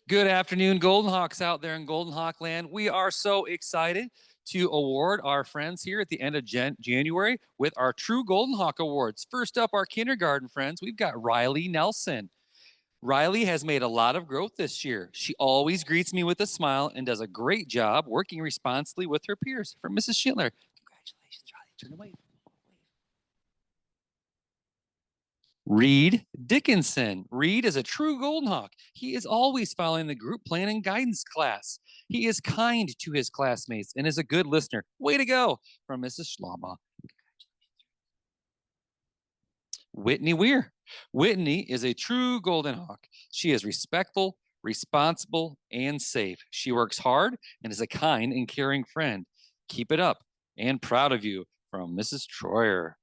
Good afternoon, Golden Hawks out there in Golden Hawk land. We are so excited to award our friends here at the end of January with our True Golden Hawk Awards. First up, our kindergarten friends, we've got Riley Nelson. Riley has made a lot of growth this year. She always greets me with a smile and does a great job working responsibly with her peers. From Mrs. Schindler, congratulations, Riley. Turn away. Reed Dickinson. Reed is a true Golden Hawk. He is always following the group plan and guidance class. He is kind to his classmates and is a good listener. Way to go, from Mrs. Schlama. Whitney Weir. Whitney is a true Golden Hawk. She is respectful, responsible, and safe. She works hard and is a kind and caring friend. Keep it up, and proud of you, from Mrs. Troyer.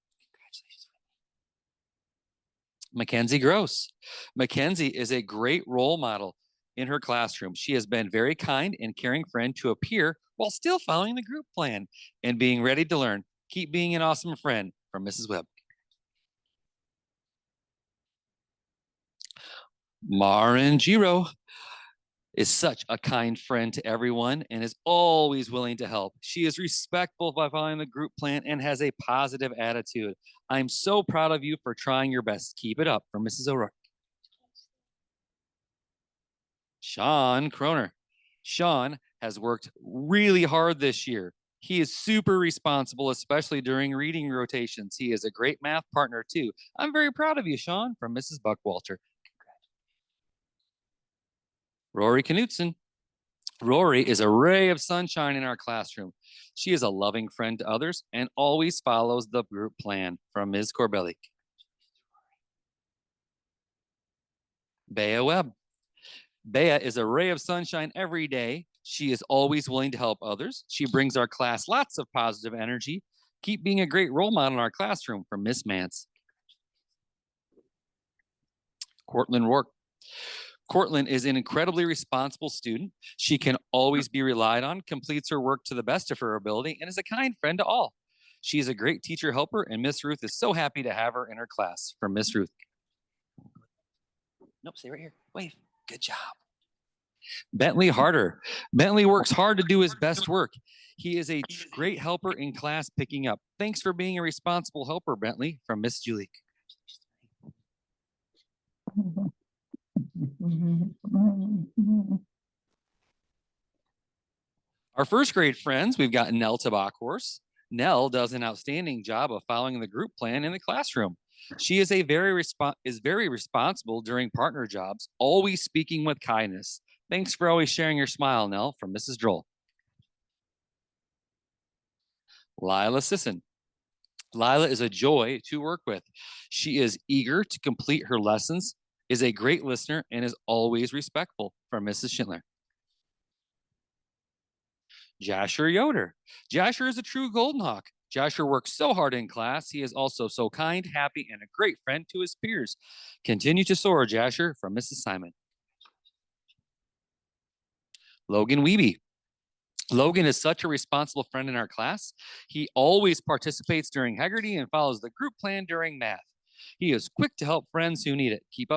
Mackenzie Gross. Mackenzie is a great role model in her classroom. She has been very kind and caring friend to a peer while still following the group plan and being ready to learn. Keep being an awesome friend, from Mrs. Webb. Marin Giro is such a kind friend to everyone and is always willing to help. She is respectful by following the group plan and has a positive attitude. I'm so proud of you for trying your best. Keep it up, from Mrs. O'Rourke. Sean Croner. Sean has worked really hard this year. He is super responsible, especially during reading rotations. He is a great math partner too. I'm very proud of you, Sean, from Mrs. Buckwalter. Rory Knutson. Rory is a ray of sunshine in our classroom. She is a loving friend to others and always follows the group plan, from Ms. Corbelli. Bea Webb. Bea is a ray of sunshine every day. She is always willing to help others. She brings our class lots of positive energy. Keep being a great role model in our classroom, from Miss Mance. Cortland Rourke. Cortland is an incredibly responsible student. She can always be relied on, completes her work to the best of her ability, and is a kind friend to all. She is a great teacher helper, and Miss Ruth is so happy to have her in her class, from Miss Ruth. Nope, stay right here. Wave. Good job. Bentley Harder. Bentley works hard to do his best work. He is a great helper in class picking up. Thanks for being a responsible helper, Bentley, from Miss Julie. Our first grade friends, we've got Nell Tabakhorse. Nell does an outstanding job of following the group plan in the classroom. She is very responsible during partner jobs, always speaking with kindness. Thanks for always sharing your smile, Nell, from Mrs. Droll. Lila Sisson. Lila is a joy to work with. She is eager to complete her lessons, is a great listener, and is always respectful, from Mrs. Schindler. Jasher Yoder. Jasher is a true Golden Hawk. Jasher works so hard in class. He is also so kind, happy, and a great friend to his peers. Continue to soar, Jasher, from Mrs. Simon. Logan Wiebe. Logan is such a responsible friend in our class. He always participates during Haggerty and follows the group plan during math. He is quick to help friends who need it. Keep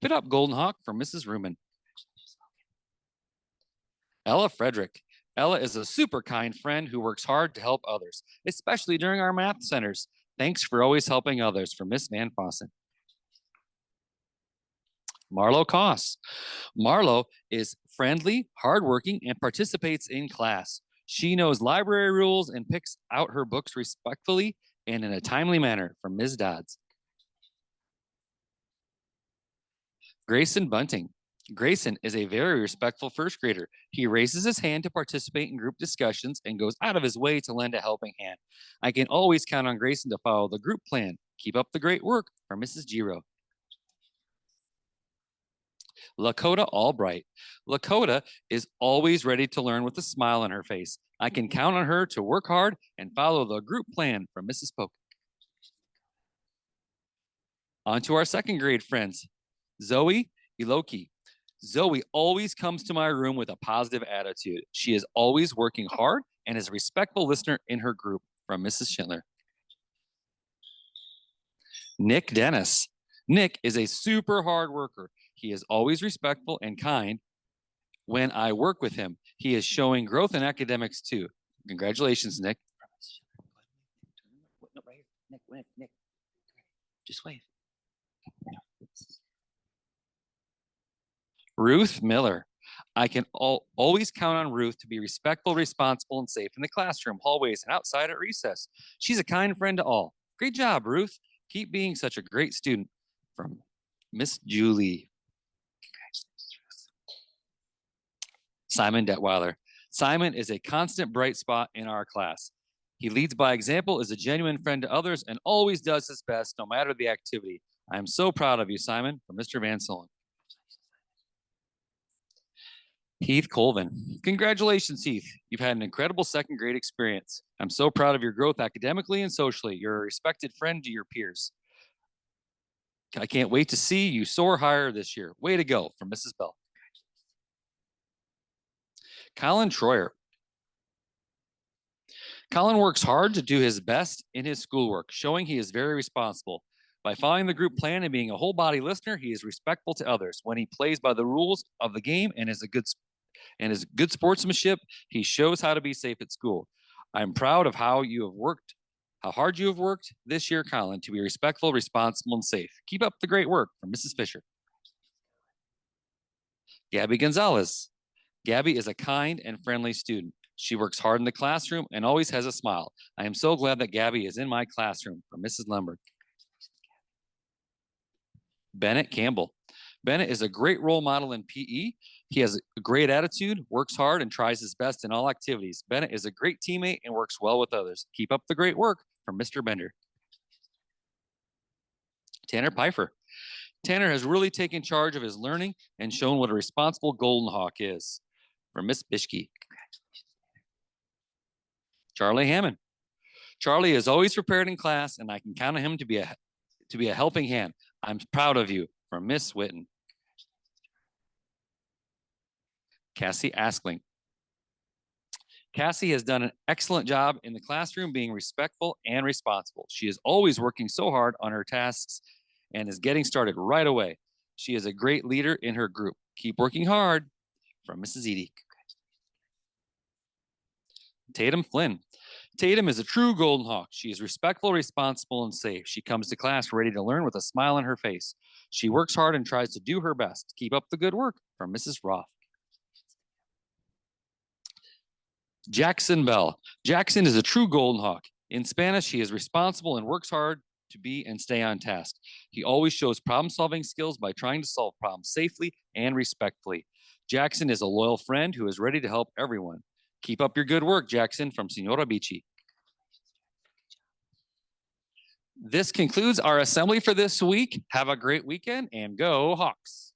it up, Golden Hawk, from Mrs. Ruman. Ella Frederick. Ella is a super kind friend who works hard to help others, especially during our math centers. Thanks for always helping others, from Miss Van Fossen. Marlo Koss. Marlo is friendly, hardworking, and participates in class. She knows library rules and picks out her books respectfully and in a timely manner, from Ms. Dodds. Grayson Bunting. Grayson is a very respectful first grader. He raises his hand to participate in group discussions and goes out of his way to lend a helping hand. I can always count on Grayson to follow the group plan. Keep up the great work, from Mrs. Giro. Lakota Albright. Lakota is always ready to learn with a smile on her face. I can count on her to work hard and follow the group plan, from Mrs. Polk. On to our second grade friends. Zoe Iloki. Zoe always comes to my room with a positive attitude. She is always working hard and is a respectful listener in her group, from Mrs. Schindler. Nick Dennis. Nick is a super hard worker. He is always respectful and kind when I work with him. He is showing growth in academics too. Congratulations, Nick. No, right here. Nick. Just wave. Ruth Miller. I can always count on Ruth to be respectful, responsible, and safe in the classroom, hallways, and outside at recess. She's a kind friend to all. Great job, Ruth. Keep being such a great student. From Miss Julie. Simon Detweiler. Simon is a constant bright spot in our class. He leads by example, is a genuine friend to others, and always does his best no matter the activity. I am so proud of you, Simon. From Mr. Van Sollen. Heath Colvin. Congratulations, Heath. You've had an incredible second grade experience. I'm so proud of your growth academically and socially. You're a respected friend to your peers. I can't wait to see you soar higher this year. Way to go. From Mrs. Bell. Colin Troyer. Colin works hard to do his best in his schoolwork, showing he is very responsible. By following the group plan and being a whole body listener, he is respectful to others. When he plays by the rules of the game and his good sportsmanship, he shows how to be safe at school. I'm proud of how hard you have worked this year, Colin, to be respectful, responsible, and safe. Keep up the great work. From Mrs. Fisher. Gabby Gonzalez. Gabby is a kind and friendly student. She works hard in the classroom and always has a smile. I am so glad that Gabby is in my classroom. From Mrs. Lundberg. Bennett Campbell. Bennett is a great role model in PE. He has a great attitude, works hard, and tries his best in all activities. Bennett is a great teammate and works well with others. Keep up the great work. From Mr. Bender. Tanner Pfeiffer. Tanner has really taken charge of his learning and shown what a responsible Golden Hawk is. From Miss Bishke. Charlie Hammond. Charlie is always prepared in class, and I can count on him to be a helping hand. I'm proud of you. From Miss Witten. Cassie Askling. Cassie has done an excellent job in the classroom being respectful and responsible. She is always working so hard on her tasks and is getting started right away. She is a great leader in her group. Keep working hard. From Mrs. Edie. Tatum Flynn. Tatum is a true Golden Hawk. She is respectful, responsible, and safe. She comes to class ready to learn with a smile on her face. She works hard and tries to do her best. Keep up the good work. From Mrs. Roth. Jackson Bell. Jackson is a true Golden Hawk. In Spanish, he is responsible and works hard to be and stay on task. He always shows problem-solving skills by trying to solve problems safely and respectfully. Jackson is a loyal friend who is ready to help everyone. Keep up your good work, Jackson. From Senora Beachy. This concludes our assembly for this week. Have a great weekend and go Hawks.